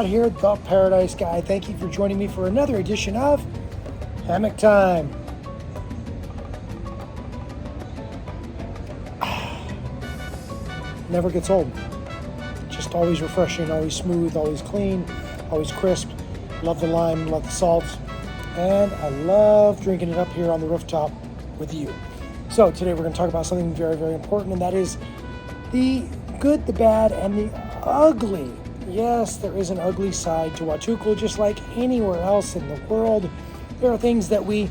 Narod here, the Paradise Guy. Thank you for joining me for another edition of Hammock Time. Never gets old. Just always refreshing, always smooth, always clean, always crisp. Love the lime, love the salt, and I love drinking it up here on the rooftop with you. So today we're going to talk about something very, very important, and that is the good, the bad, and the ugly. Yes, there is an ugly side to Huatulco, just like anywhere else in the world. There are things that we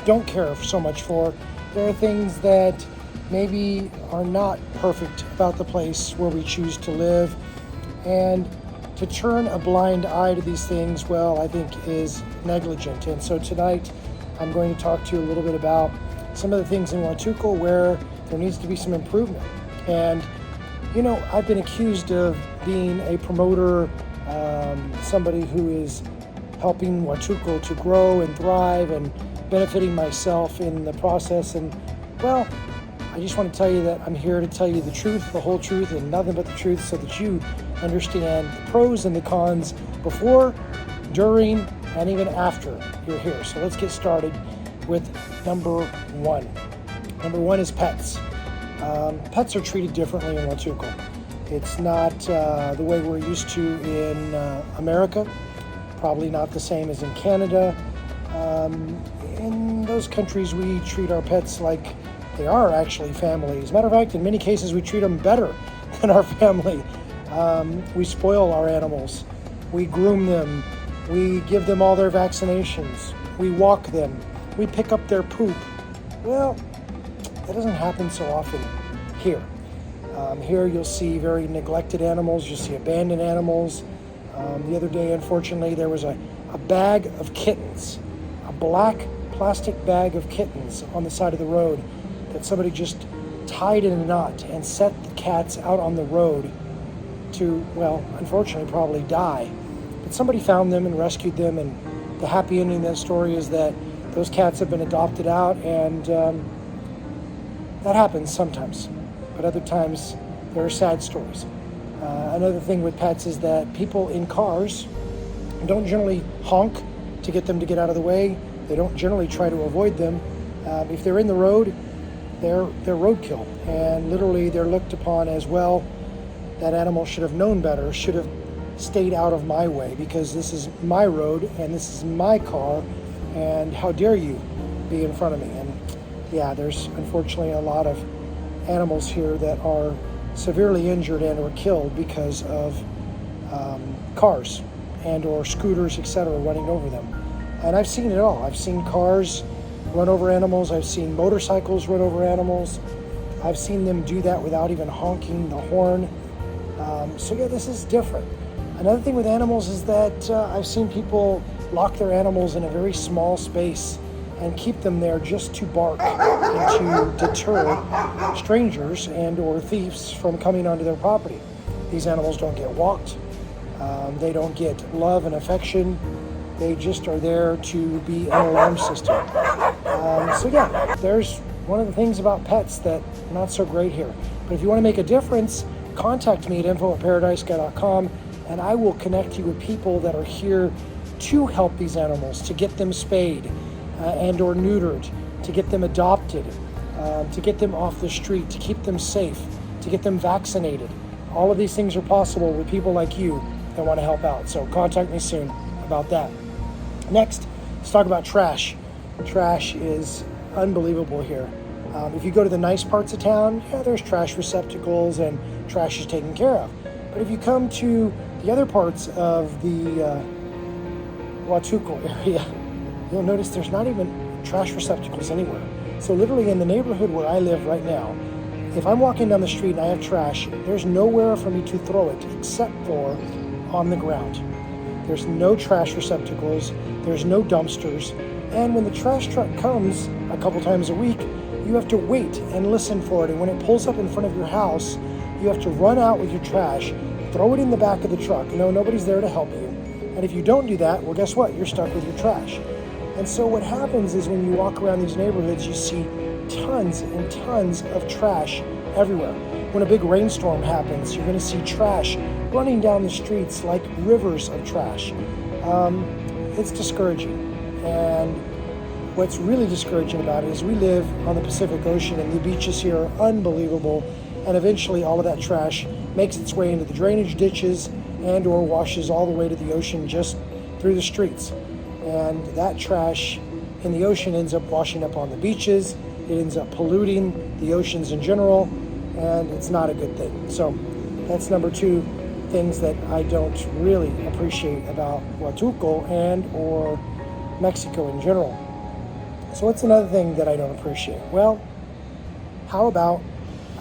don't care so much for. There are things that maybe are not perfect about the place where we choose to live. And to turn a blind eye to these things, well, I think is negligent. And so tonight, I'm going to talk to you a little bit about some of the things in Huatulco where there needs to be some improvement. And you know, I've been accused of being a promoter, somebody who is helping Huatulco to grow and thrive and benefiting myself in the process. And, well, I just want to tell you that I'm here to tell you the truth, the whole truth, and nothing but the truth so that you understand the pros and the cons before, during, and even after you're here. So let's get started with number one. Number one is pets. Pets are treated differently in Huatulco. It's not the way we're used to in America, probably not the same as in Canada. In those countries, we treat our pets like they are actually family. As a matter of fact, in many cases, we treat them better than our family. We spoil our animals. We groom them. We give them all their vaccinations. We walk them. We pick up their poop. Well, that doesn't happen so often here. Here you'll see very neglected animals. You'll see abandoned animals. The other day, unfortunately, there was a bag of kittens, a black plastic bag of kittens on the side of the road that somebody just tied in a knot and set the cats out on the road to, well, unfortunately, probably die. But somebody found them and rescued them, and the happy ending of that story is that those cats have been adopted out, and that happens sometimes, but other times there are sad stories. Another thing with pets is that people in cars don't generally honk to get them to get out of the way. They don't generally try to avoid them. If they're in the road, they're roadkill, and literally they're looked upon as, well, that animal should have known better, should have stayed out of my way because this is my road and this is my car, and how dare you be in front of me. And yeah, there's unfortunately a lot of animals here that are severely injured and or killed because of cars and or scooters, etc., running over them. And I've seen it all. I've seen cars run over animals. I've seen motorcycles run over animals. I've seen them do that without even honking the horn. So yeah, this is different. Another thing with animals is that I've seen people lock their animals in a very small space and keep them there just to bark and to deter strangers and or thieves from coming onto their property. These animals don't get walked. They don't get love and affection. They just are there to be an alarm system. So yeah, there's one of the things about pets that are not so great here. But if you want to make a difference, contact me at info@paradiseguy.com, and I will connect you with people that are here to help these animals, to get them spayed and or neutered, to get them adopted, to get them off the street, to keep them safe, to get them vaccinated. All of these things are possible with people like you that want to help out. So contact me soon about that. Next, let's talk about trash. Trash is unbelievable here. If you go to the nice parts of town, yeah, there's trash receptacles and trash is taken care of. But if you come to the other parts of the Huatulco area, you'll notice there's not even trash receptacles anywhere. So literally in the neighborhood where I live right now, if I'm walking down the street and I have trash, there's nowhere for me to throw it except for on the ground. There's no trash receptacles, there's no dumpsters, and when the trash truck comes a couple times a week, you have to wait and listen for it. And when it pulls up in front of your house, you have to run out with your trash, throw it in the back of the truck. No, nobody's there to help you. And if you don't do that, well, guess what? You're stuck with your trash. And so what happens is when you walk around these neighborhoods, you see tons and tons of trash everywhere. When a big rainstorm happens, you're going to see trash running down the streets like rivers of trash. It's discouraging. And what's really discouraging about it is we live on the Pacific Ocean, and the beaches here are unbelievable, and eventually all of that trash makes its way into the drainage ditches and or washes all the way to the ocean just through the streets. And that trash in the ocean ends up washing up on the beaches. It ends up polluting the oceans in general, and it's not a good thing. So that's number two things that I don't really appreciate about Huatulco and or Mexico in general. So what's another thing that I don't appreciate? Well, how about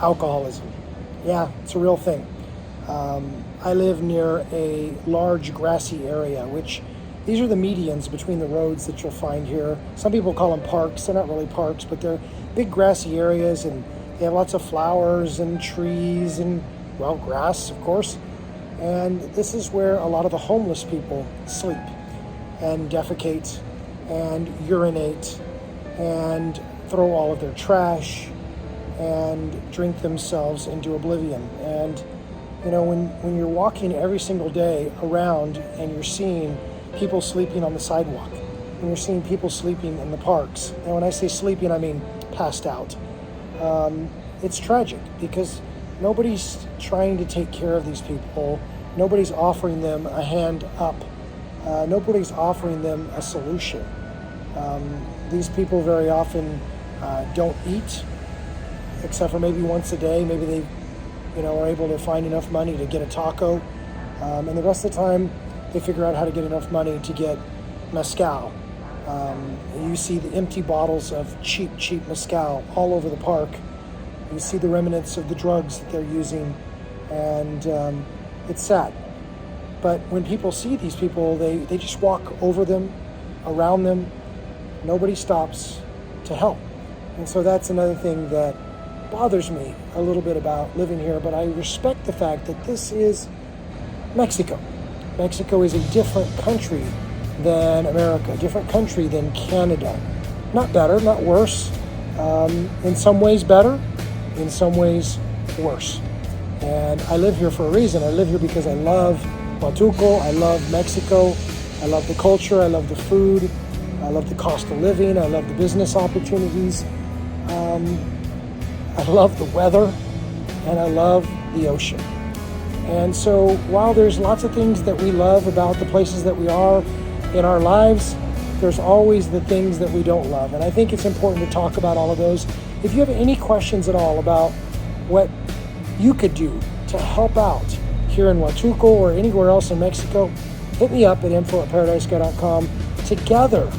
alcoholism? Yeah, it's a real thing. I live near a large grassy area, which these are the medians between the roads that you'll find here. Some people call them parks. They're not really parks, but they're big grassy areas, and they have lots of flowers and trees and, well, grass, of course. And this is where a lot of the homeless people sleep and defecate and urinate and throw all of their trash and drink themselves into oblivion. And you know, when you're walking every single day around and you're seeing people sleeping on the sidewalk, and you're seeing people sleeping in the parks, and when I say sleeping, I mean passed out, it's tragic because nobody's trying to take care of these people. Nobody's offering them a hand up. Nobody's offering them a solution. These people very often don't eat, except for maybe once a day. Maybe they are able to find enough money to get a taco. And the rest of the time, they figure out how to get enough money to get mezcal. You see the empty bottles of cheap mezcal all over the park. You see the remnants of the drugs that they're using, and it's sad. But when people see these people, they just walk over them, around them. Nobody stops to help. And so that's another thing that bothers me a little bit about living here, but I respect the fact that this is Mexico. Mexico is a different country than America, a different country than Canada. Not better, not worse. In some ways better, in some ways worse. And I live here for a reason. I live here because I love Huatulco, I love Mexico, I love the culture, I love the food, I love the cost of living, I love the business opportunities. I love the weather, and I love the ocean. And so while there's lots of things that we love about the places that we are in our lives, there's always the things that we don't love. And I think it's important to talk about all of those. If you have any questions at all about what you could do to help out here in Huatulco or anywhere else in Mexico, hit me up at info@paradisesguy.com. Together,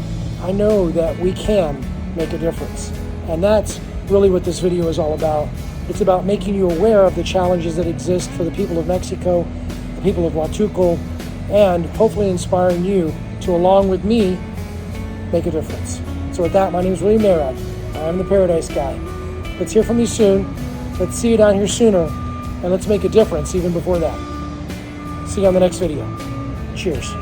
I know that we can make a difference. And that's really what this video is all about. It's about making you aware of the challenges that exist for the people of Mexico, the people of Huatulco, and hopefully inspiring you to, along with me, make a difference. So with that, my name is William Narod. I'm the Paradise Guy. Let's hear from you soon. Let's see you down here sooner, and let's make a difference even before that. See you on the next video. Cheers.